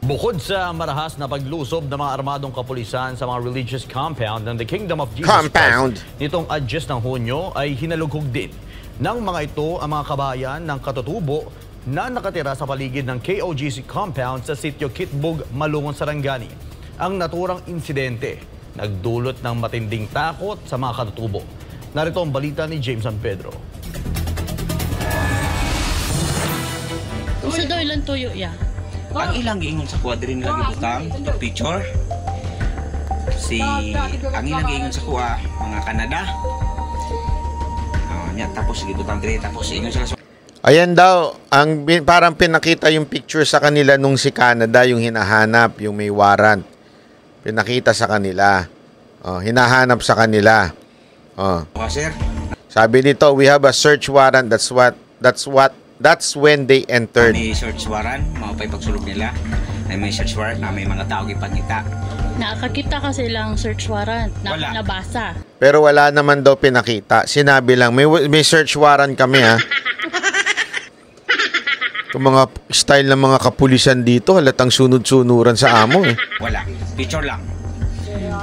Bukod sa marahas na paglusob ng mga armadong kapulisan sa mga religious compound ng The Kingdom of Jesus Christ nitong Adyes ng Hunyo ay hinalughog din ng mga ito ang mga kabayan ng katutubo na nakatira sa paligid ng KOGC compound sa sitio Kitbug, Malungon, Sarangani. Ang naturang insidente nagdulot ng matinding takot sa mga katutubo. Narito ang balita ni James San Pedro. Sa doy lang tuyo ya. Ang ilang giingon sa kwadrin nila gibutang picture. Ang ilang giingon sa kuha mga Canada. Nya tapos gibutang dire tapos ingon sila. Ayan daw, parang pinakita yung picture sa kanila nung si Canada, yung hinahanap, yung may warrant. Pinakita sa kanila. Hinahanap sa kanila. Sir. Sabi nito, we have a search warrant. That's when they entered. May search warrant, maupay pagsulog nila. Ay may search warrant na may mga tao gipangita. Nakakita kasi lang search warrant na nabasa. Pero wala naman daw pinakita. Sinabi lang, may search warrant kami ha. Yung mga style ng mga kapulisan dito, halatang sunod-sunuran sa amo eh. Wala, picture lang.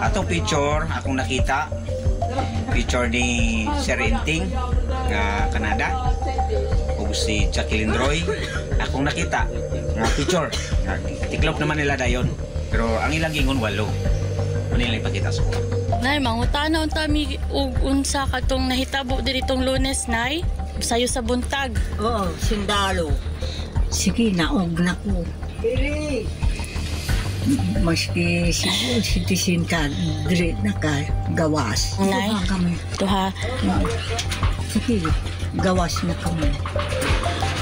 Atong picture, akong nakita, picture ni Sir Inting, Canada, o si Jacqueline Roy, akong nakita, picture. Tiklop naman nila dayon, pero ang ilang gingon walo. Manila ipakita sa kuha. Nay, mangutana unta mi ug unsa katong nahitabo diritong Lunes, nay? Sayo sa buntag. Oo, sundalo. Sige, naog na ko. Maski siguro citizen ka, dire na ka, gawas. Nay, kami. Tuha. Sige, gawas na kami.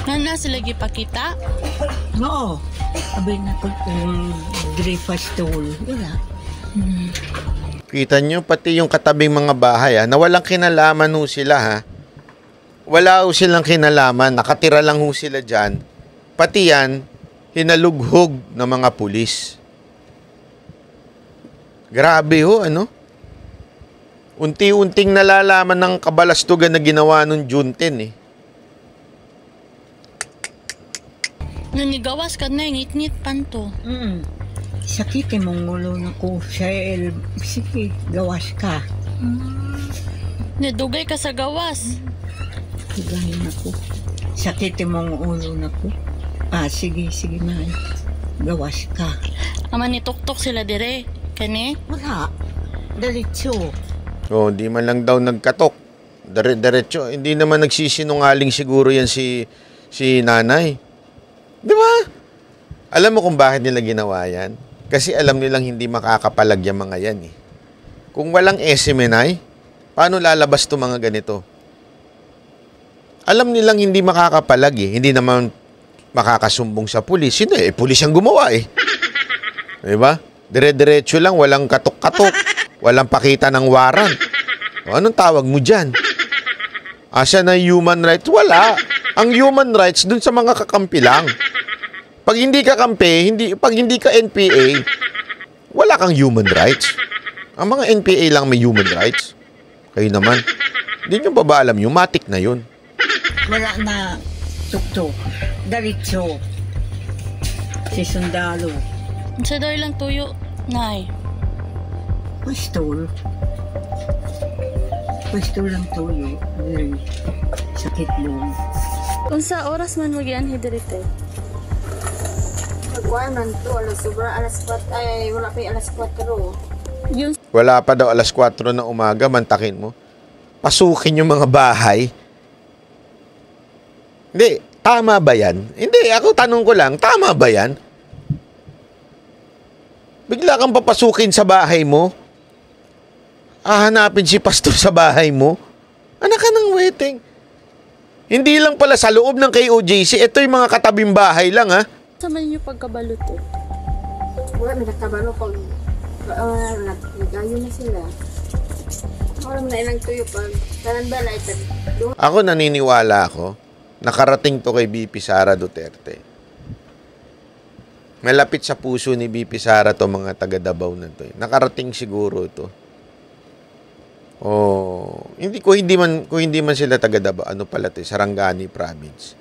Nana sila gipakita? Oo. Abay na ko dire pastol. Wala. Kita nyo, pati yung katabing mga bahay ha, na walang kinalaman ho sila ha. Wala ho silang kinalaman, nakatira lang ho sila dyan. Pati yan, hinalughog ng mga pulis. Grabe ho, ano? Unti-unting nalalaman ng kabalastugan na ginawa nung Junten eh. Nanigawas ka na, ngit-ngit panto. Sakitin mong ulo na ko sa sige, gawas ka. Nadugay ka sa gawas. Higahin ako. Sakitin mong ulo na ko. Sige na. Gawas ka. Ama ni tuktok sila dire. Kani? Wala. Diretso. Di man lang daw nagkatok. Diretso. Hindi naman nagsisinungaling siguro yan si nanay. Di ba? Alam mo kung bakit nila ginawa yan? Kasi alam nilang hindi makakapalag yung mga yan eh. Kung walang SMNI, paano lalabas to mga ganito? Alam nilang hindi makakapalag eh. Hindi naman makakasumbong sa pulis. Sino eh? Pulis ang gumawa eh. Diba? Dire-diretso lang, walang katok-katok. Walang pakita ng warrant. Anong tawag mo dyan? Asa na human rights? Wala. Ang human rights dun sa mga kakampi lang. Pag hindi ka kampi, pag hindi ka NPA, wala kang human rights. Ang mga NPA lang may human rights. Kayo naman. Hindi nyo ba alam yun? Matik na yun. Wala na tuktok. Diretso. Si sundalo. Sa doy lang tuyo, nay. Pastol. Pastol lang tuyo. Sakit mo. Unsa oras man mo gian hidirite? Kuan man to, alas 4 ay wala pa alas 4. Yun Wala pa daw alas 4 ng umaga, mantakin mo. Pasukin yung mga bahay. Hindi, tama ba yan? Hindi, ako tanong ko lang, tama ba yan? Bigla kang papasukin sa bahay mo. Hahanapin si pastor sa bahay mo. Anak ka ng weteng. Hindi lang pala sa loob ng KOJC, ito yung mga katabing bahay lang ha. sa man yung pagkabalot eh. Wala may nakabalo pag nagayo na sila. Wala na ilang tuyo pag tanan balay. Ako naniniwala ako, nakarating to kay BP Sara Duterte. Malapit sa puso ni BP Sara to mga taga Davao na to. Nakarating siguro to. Kung hindi man sila taga Davao, ano pala to, Sarangani province.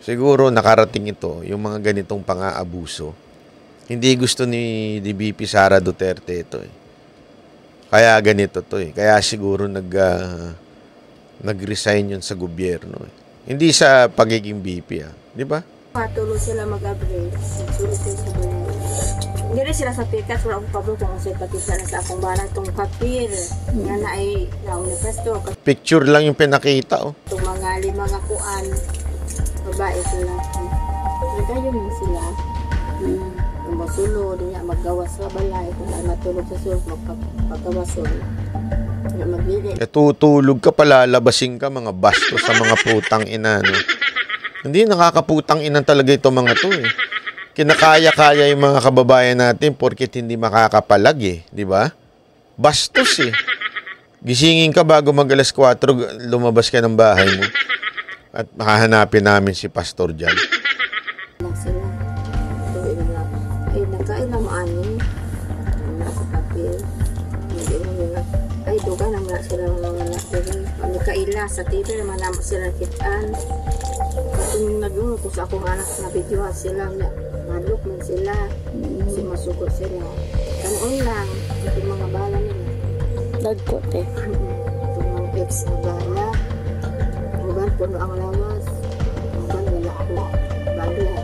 Siguro nakarating ito yung mga ganitong pang-aabuso Hindi gusto ni VP Sara Duterte ito eh. Kaya ganito to eh. Kaya siguro nag-resign yun sa gobyerno eh. Hindi sa pagiging VP di ba? Patuloy sila mag-upgrade. Sulit sila sa balay. Hindi rin sila sa pikas. Wala akong pablo kung kasi patisa na sa akong barang itong papel. Nga na ay nauna pasto. Picture lang yung pinakita Itong mga limang kuan. Babae sila. Nagkayo mo sila. Kung masulod, maggawas sa balay. Kung matulog sa sulod, magpagkawasun. Tutulog ka, palalabasing ka, mga basto sa mga putang ina, no? Hindi, nakakaputang ina talaga ito mga to, eh. Kinakaya-kaya yung mga kababayan natin porket hindi makakapalag, eh. Di ba? Bastos, eh. Gisingin ka bago mag-alas 4, lumabas ka ng bahay mo. At makahanapin namin si Pastor dyan. Ay, nagkain na maani. Nasa papel. Ay, duga naman sila mga nakiri. Nagkaila sa TV naman naman sila kitaan. Kung nag-unod ko sa akong anak na video sila, malok man sila. Kasi masugot sila. Kanon lang, itong mga bala nila. Dagkot eh. Itong mga ex na bala. Uban, puno ang lawas. Uban, wala ako. Bala.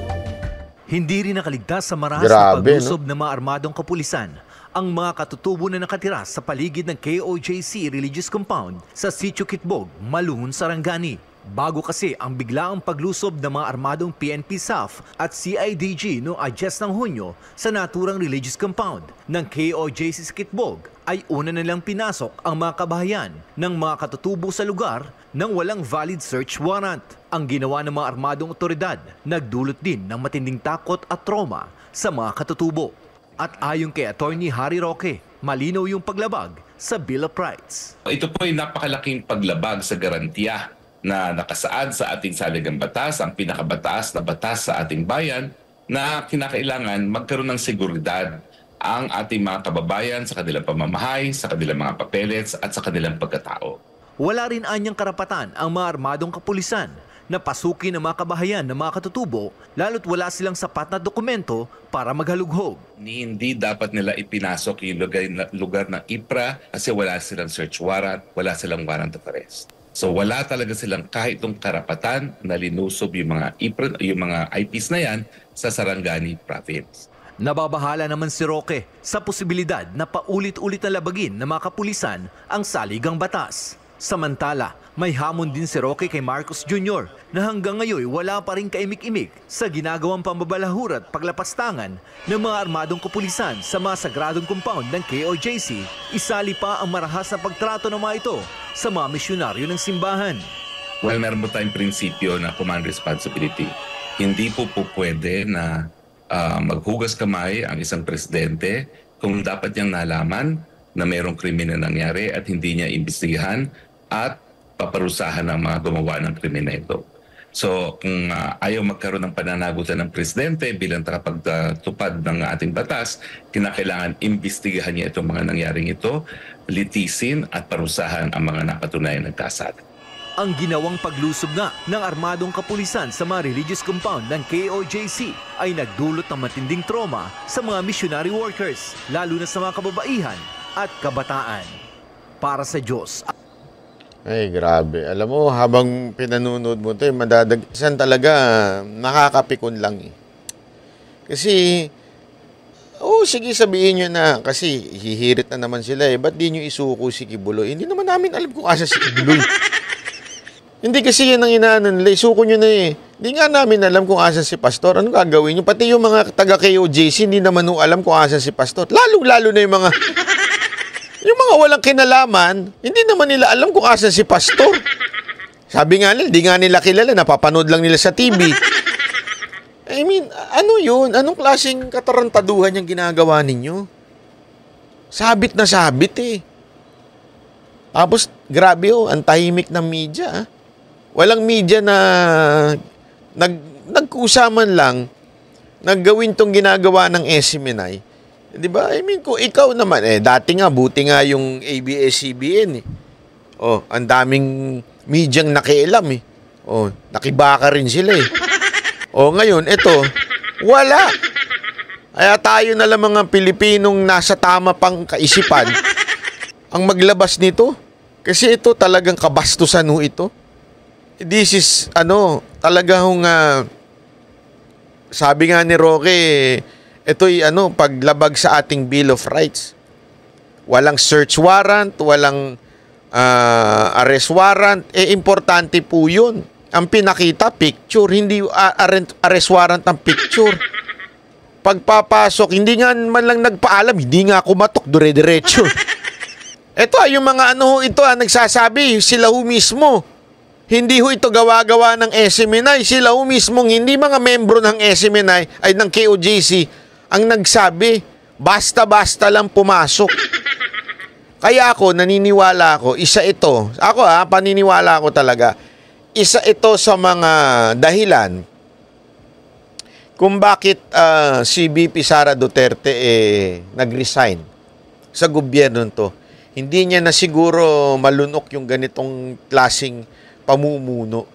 Hindi rin nakaligtas sa marahas Grabe, na paglusob ng mga armadong kapulisan ang mga katutubo na nakatira sa paligid ng KOJC Religious Compound sa Sitio Kitbog, Malungon, Sarangani. Bago kasi ang biglaang paglusob ng mga armadong PNP SAF at CIDG noong 10 ng Hunyo sa naturang religious compound ng KOJC sa Kitbog ay una nilang pinasok ang mga kabahayan ng mga katutubo sa lugar nang walang valid search warrant. Ang ginawa ng mga armadong otoridad nagdulot din ng matinding takot at trauma sa mga katutubo. At ayon kay Attorney Harry Roque, malinaw yung paglabag sa Bill of Rights. Ito po ay napakalaking paglabag sa garantiya na nakasaad sa ating saligang batas, ang pinakabataas na batas sa ating bayan na kinakailangan magkaroon ng seguridad ang ating mga kababayan sa kanilang pamamahay, sa kanilang mga papeles at sa kanilang pagkatao. Wala rin anyang karapatan ang mga armadong kapulisan na pasukin ang mga kabahayan ng mga katutubo lalo't wala silang sapat na dokumento para maghalughog. Hindi dapat nila ipinasok yung lugar ng IPRA kasi wala silang search warrant, wala silang warrant of arrest. So wala talaga silang kahit itong karapatan na linusob yung mga IPRA, yung mga IPs na yan sa Sarangani Province. Nababahala naman si Roque sa posibilidad na paulit-ulit na labagin ng mga kapulisan ang saligang batas. Samantala, may hamon din si Roque kay Marcos Jr. na hanggang ngayon wala pa rin kaimik-imik sa ginagawang pambabalahura at paglapastangan ng mga armadong kapulisan sa mga sagradong compound ng KOJC. Isali pa ang marahas na pagtrato ng mga ito sa mga misyonaryo ng simbahan. Well, meron po tayong prinsipyo na command responsibility. Hindi po pwede na maghugas kamay ang isang presidente kung dapat niyang nalaman na mayroong krimen na nangyari at hindi niya imbestigahan at paparusahan ang mga gumawa ng krimen na ito. So kung ayaw magkaroon ng pananagutan ng presidente bilang takapagtupad ng ating batas, kinakailangan imbestigahan niya itong mga nangyaring ito, litisin at parusahan ang mga napatunayan ng kasada. Ang ginawang paglusob nga ng armadong kapulisan sa mga religious compound ng KOJC ay nagdulot ng matinding trauma sa mga missionary workers, lalo na sa mga kababaihan at kabataan. Para sa Diyos. Ay, grabe. Alam mo, habang pinanunod mo ito, madadagsan talaga, nakakapikon lang eh. Kasi, sige sabihin nyo na, kasi hihirit na naman sila eh. Ba't di nyo isuko si Kibuloy? Hindi naman namin alam kung asa si Kibuloy. Hindi kasi yan ang inaano nila, isuko nyo na eh. Hindi nga namin alam kung asa si Pastor. Ano gagawin nyo? Pati yung mga taga-KOJC, hindi naman alam kung asa si Pastor. Lalo-lalo na yung mga... Yung mga walang kinalaman, hindi naman nila alam kung asan si Pastor. Sabi nga nila, hindi nga nila kilala, napapanood lang nila sa TV. I mean, ano yun? Anong klaseng katarantaduhan yung ginagawa ninyo? Sabit na sabit eh. Tapos, grabe ang tahimik ng media. Walang media na nagkusaman lang, naggawin tong ginagawa ng SMNI. Di ba? I mean, kung ikaw naman, dati nga, buti nga yung ABS-CBN eh. Ang daming medyang nakialam eh. Nakibaka rin sila eh. Ngayon, ito, wala. Kaya tayo na lang mga Pilipinong nasa tama pang kaisipan ang maglabas nito. Kasi ito talagang kabastusan ho ito. This is, talagang sabi nga ni Roque, ito'y paglabag sa ating Bill of Rights. Walang search warrant, walang arrest warrant. Importante po yun. Ang pinakita, picture. Hindi arrest warrant ang picture. Pagpapasok, hindi nga man lang nagpaalam, hindi nga kumatok, dire-diretso. Ito yung mga nagsasabi, sila ho mismo. Hindi ho ito gawa-gawa ng SMNI. Sila ho mismong hindi mga membro ng SMNI, ay ng KOJC, ang nagsabi, basta-basta lang pumasok. Kaya ako, naniniwala ako, isa ito, paniniwala ako talaga, isa ito sa mga dahilan kung bakit si VP Sara Duterte nag-resign sa gobyerno to. Hindi niya na siguro malunok yung ganitong klaseng pamumuno.